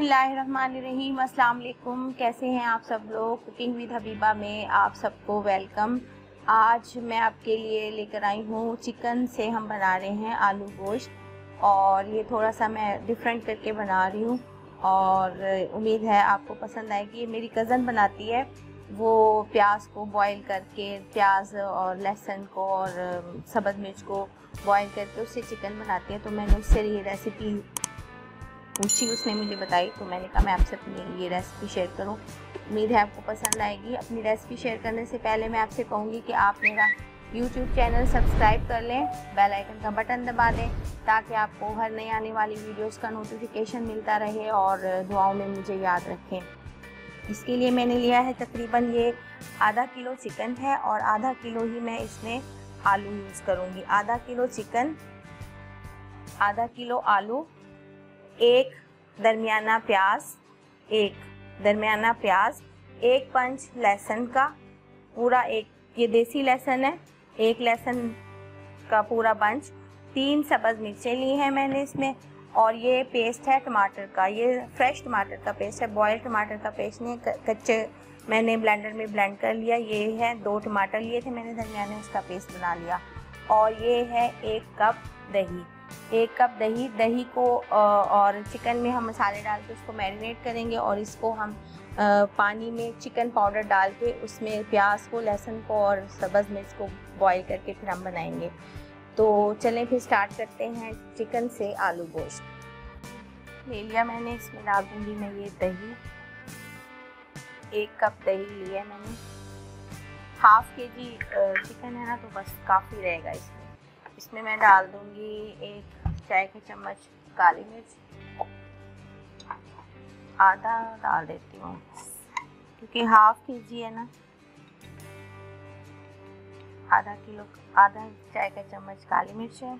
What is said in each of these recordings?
बिस्मिल्लाहिर्रहमानिर्रहीम। अस्सलाम वालेकुम। कैसे हैं आप सब लोग। कुकिंग विद हबीबा में आप सबको वेलकम। आज मैं आपके लिए लेकर आई हूँ चिकन से हम बना रहे हैं आलू गोश्त, और ये थोड़ा सा मैं डिफरेंट करके बना रही हूँ और उम्मीद है आपको पसंद आएगी। ये मेरी कज़न बनाती है, वो प्याज को बॉईल करके, प्याज और लहसुन को और सब्ज़ मिर्च को बॉईल करके उससे चिकन बनाती है। तो मैंने उससे ये रेसिपी पूछी, उसने मुझे बताई, तो मैंने कहा मैं आपसे अपनी ये रेसिपी शेयर करूं। उम्मीद है आपको पसंद आएगी। अपनी रेसिपी शेयर करने से पहले मैं आपसे कहूँगी कि आप मेरा YouTube चैनल सब्सक्राइब कर लें, बेल आइकन का बटन दबा दें ताकि आपको हर नई आने वाली वीडियोस का नोटिफिकेशन मिलता रहे, और दुआओं में मुझे याद रखें। इसके लिए मैंने लिया है तकरीबन ये आधा किलो चिकन है, और आधा किलो ही मैं इसमें आलू यूज़ करूँगी। आधा किलो चिकन, आधा किलो आलू, एक दरमियाना प्याज, एक पंच लहसुन का पूरा, एक ये देसी लहसुन है, एक लहसुन का पूरा बंच, 3 सब्ज़ मिर्चें ली हैं मैंने इसमें, और ये पेस्ट है टमाटर का, ये फ्रेश टमाटर का पेस्ट है, बॉयल टमाटर का पेस्ट नहीं है, कच्चे मैंने ब्लेंडर में ब्लेंड कर लिया। ये है 2 टमाटर लिए थे मैंने दरमियाने, उसका पेस्ट बना लिया। और ये है 1 कप दही। 1 कप दही को और चिकन में हम मसाले डाल के उसको मैरिनेट करेंगे, और इसको हम पानी में चिकन पाउडर डाल के उसमें प्याज को, लहसुन को और सब्ज़ मिर्च को बॉईल करके फिर हम बनाएंगे। तो चलें फिर स्टार्ट करते हैं चिकन से आलू गोश्त। ले लिया मैंने, इसमें डाल दूँगी मैं ये दही। 1 कप दही लिया मैंने। हाफ kg चिकन है ना, तो बस काफ़ी रहेगा इसमें मैं डाल दूंगी 1 चाय का चम्मच काली मिर्च, आधा डाल देती हूँ क्योंकि हाफ kg है ना। आधा चाय का चम्मच काली मिर्च है,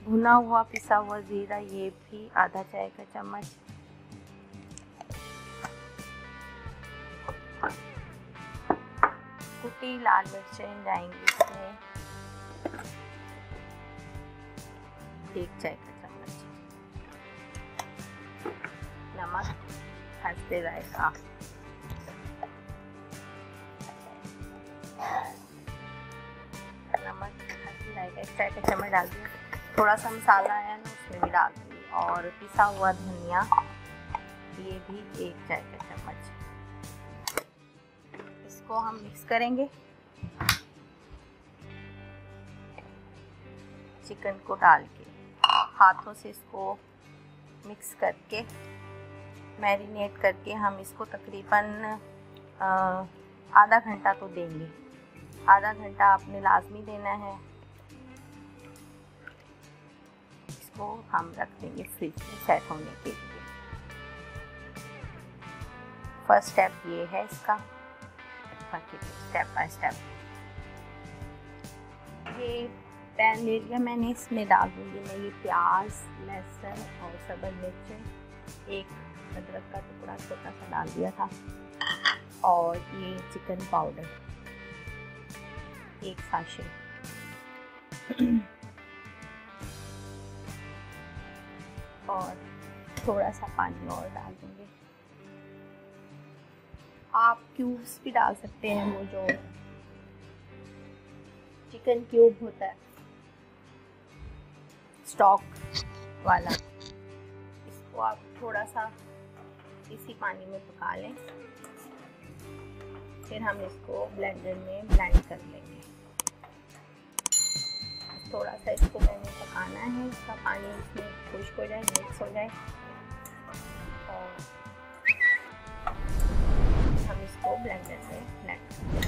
भुना हुआ पिसा हुआ ज़ीरा, ये भी आधा चाय का चम्मच, कुटी लाल मिर्चें जाएंगी इसमें 1 चाय का चम्मच, नमक हंसते जाएगा, नमक हंसते जाएगा 1 चाय का चम्मच डाल दिया। थोड़ा सा मसाला है ना उसमें भी डाल दूँगी, और पिसा हुआ धनिया, ये भी 1 चाय का चम्मच। इसको हम मिक्स करेंगे, चिकन को डाल के हाथों से इसको मिक्स करके मैरिनेट करके हम इसको तकरीबन आधा घंटा तो देंगे। आधा घंटा आपने लाजमी देना है। इसको हम रख देंगे फ्रिज में सेट होने के लिए। फर्स्ट स्टेप ये है इसका, स्टेप बाय स्टेप। ये पैन ले लिया मैंने, इसमें डाल दूँगी मैं ये प्याज, लहसुन और सब्ज़ मिर्च, 1 अदरक का टुकड़ा छोटा सा डाल दिया था, और ये चिकन पाउडर 1 साशे, और थोड़ा सा पानी और डाल दूँगी। आप क्यूब्स भी डाल सकते हैं, वो जो चिकन क्यूब होता है स्टॉक वाला, इसको आप थोड़ा सा इसी पानी में पका लें, फिर हम इसको ब्लेंडर में ब्लेंड कर लेंगे। थोड़ा सा इसको मैंने पकाना है, इसका पानी इसमें खुश्क हो जाए, मिक्स हो जाए, और हम इसको ब्लेंडर में ब्लेंड कर लेंगे।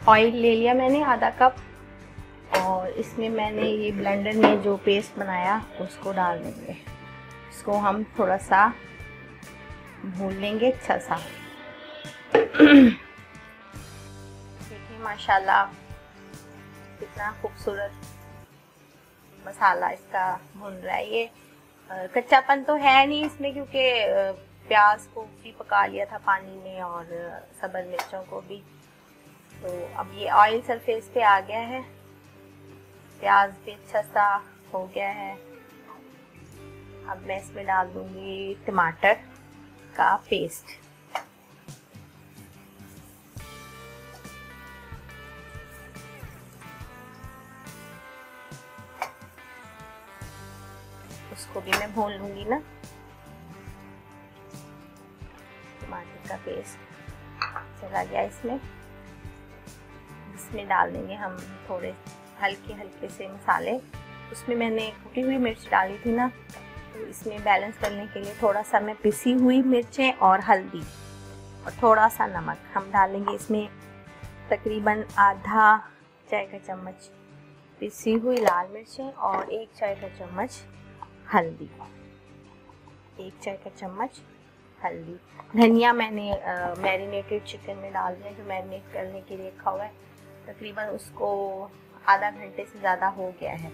ऑयल ले लिया मैंने आधा कप, और इसमें मैंने ये ब्लेंडर में जो पेस्ट बनाया उसको डाल देंगे। इसको हम थोड़ा सा भून लेंगे अच्छा सा। देखिए माशाल्लाह कितना खूबसूरत मसाला इसका भुन रहा है। ये कच्चापन तो है नहीं इसमें, क्योंकि प्याज को भी पका लिया था पानी में और सब्ज़ मिर्चों को भी। तो अब ये ऑयल सरफेस पे आ गया है, प्याज भी अच्छा सा हो गया है। अब मैं इसमें डाल दूंगी टमाटर का पेस्ट। उसको भी मैं भून लूंगी ना। टमाटर का पेस्ट चला गया इसमें डाल देंगे हम थोड़े हल्के से मसाले। उसमें मैंने कुटी हुई मिर्च डाली थी ना, तो इसमें बैलेंस करने के लिए थोड़ा सा मैं पिसी हुई मिर्चें और हल्दी और थोड़ा सा नमक हम डालेंगे इसमें। तकरीबन आधा चाय का चम्मच पिसी हुई लाल मिर्चें और 1 चाय का चम्मच हल्दी, 1 चाय का चम्मच हल्दी। धनिया मैंने मैरिनेटेड चिकन में डाल दिया, जो मैरिनेट करने के लिए रखा हुआ है। तकरीबन उसको आधा घंटे से ज़्यादा हो गया है।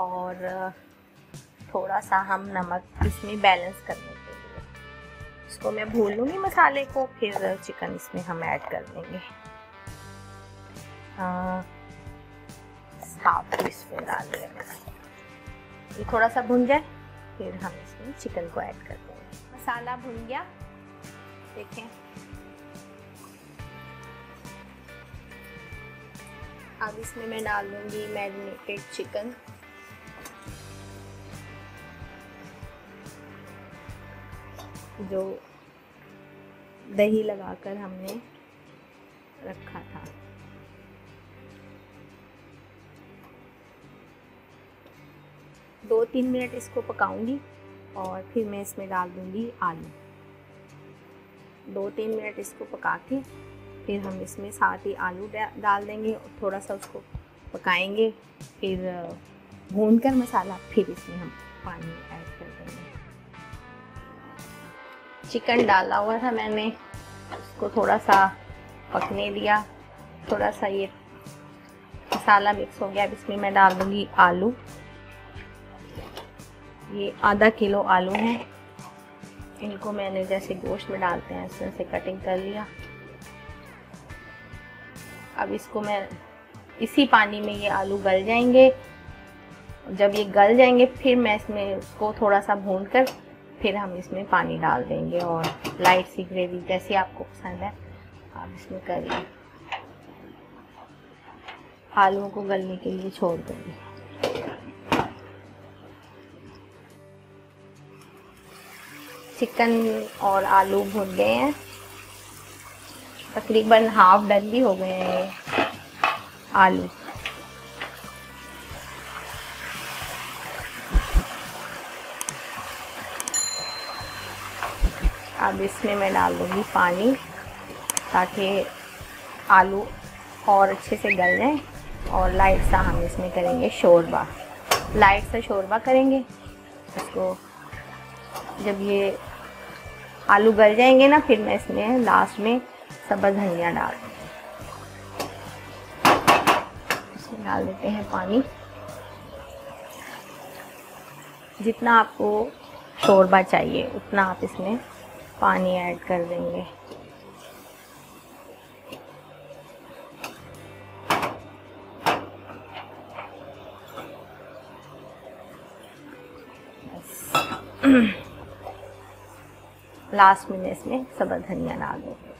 और थोड़ा सा हम नमक इसमें बैलेंस करने के लिए, इसको मैं भून लूँगी मसाले को, फिर चिकन इसमें हम ऐड कर देंगे। हाफ टी स्पून डाल दिया मैंने। ये थोड़ा सा भुन जाए फिर हम इसमें चिकन को ऐड कर देंगे। मसाला भुन गया, देखें। अब इसमें मैं डाल दूंगी मैरिनेटेड चिकन। जो दही लगाकर हमने रखा था। दो 3 मिनट इसको पकाऊंगी और फिर मैं इसमें डाल दूंगी आलू। 2-3 मिनट इसको पका के फिर हम इसमें साथ ही आलू डाल देंगे और थोड़ा सा उसको पकाएंगे। फिर भूनकर मसाला फिर इसमें हम पानी ऐड कर देंगे। चिकन डाला हुआ था मैंने, उसको थोड़ा सा पकने दिया। थोड़ा सा ये मसाला मिक्स हो गया। अब इसमें मैं डाल दूंगी आलू। ये आधा किलो आलू हैं। इनको मैंने जैसे गोश्त में डालते हैं ऐसे से कटिंग कर लिया। अब इसको मैं इसी पानी में, ये आलू गल जाएंगे। जब ये गल जाएंगे फिर मैं इसमें उसको थोड़ा सा भून कर फिर हम इसमें पानी डाल देंगे और लाइट सी ग्रेवी जैसी आपको पसंद है आप इसमें करिए। आलूओं को गलने के लिए छोड़ देंगे। चिकन और आलू भुन गए हैं, तकरीबन हाफ डन भी हो गए हैं आलू। अब इसमें मैं डाल दूँगी पानी ताकि आलू और अच्छे से गल जाए। और लाइट सा हम इसमें करेंगे शोरबा। लाइट सा शोरबा करेंगे इसको। जब ये आलू गल जाएंगे ना, फिर मैं इसमें लास्ट में सब्ज़ धनिया डाल दूँगी। इसमें डाल देते हैं पानी। जितना आपको शोरबा चाहिए उतना आप इसमें पानी ऐड कर देंगे। लास्ट में इसमें सब्ज़ धनिया डाल देंगे,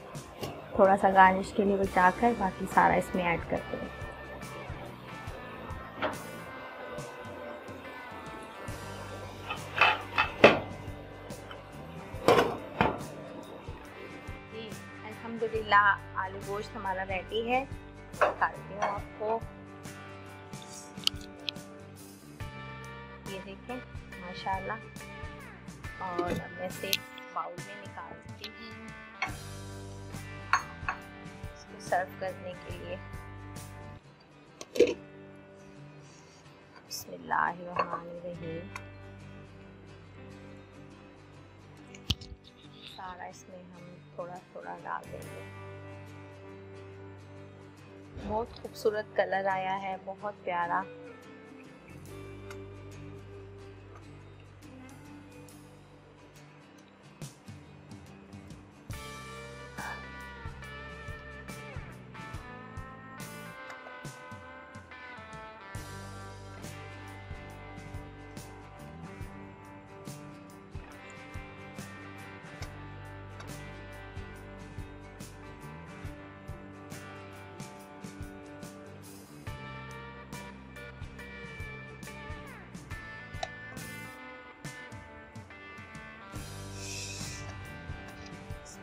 थोड़ा सा गार्निश के लिए बचाकर, बाकी सारा इसमें ऐड कर देंगे। अल्हम्दुलिल्लाह आलू गोश्त हमारा रेडी है। दिखाती हूँ आपको, ये देखें माशाल्लाह। और अब मैं इसे बाउल में निकालती हूँ इसको सर्व करने के लिए। बिस्मिल्लाहिर्रहमानिर्रहीम। सारा इसमें हम थोड़ा थोड़ा डाल देंगे। बहुत खूबसूरत कलर आया है, बहुत प्यारा।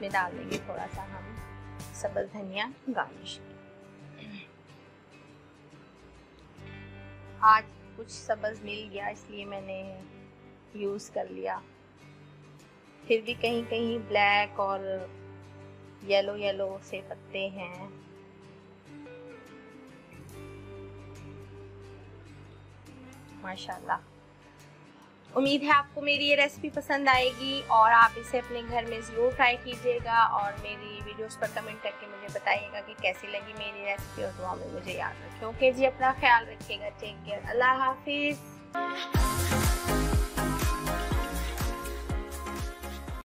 इसमें डाल देंगे थोड़ा सा हम सब्ज़ धनिया गार्निश। आज कुछ सब्ज़ मिल गया इसलिए मैंने यूज़ कर लिया, फिर भी कहीं कहीं ब्लैक और येलो येलो से पत्ते हैं। माशाल्लाह। उम्मीद है आपको मेरी ये रेसिपी पसंद आएगी और आप इसे अपने घर में ज़रूर ट्राई कीजिएगा और मेरी वीडियोस पर कमेंट करके मुझे बताइएगा कि कैसी लगी मेरी रेसिपी और दुआ में मुझे याद रखें। ओके जी, अपना ख्याल रखिएगा। Take care. अल्लाह हाफिज़।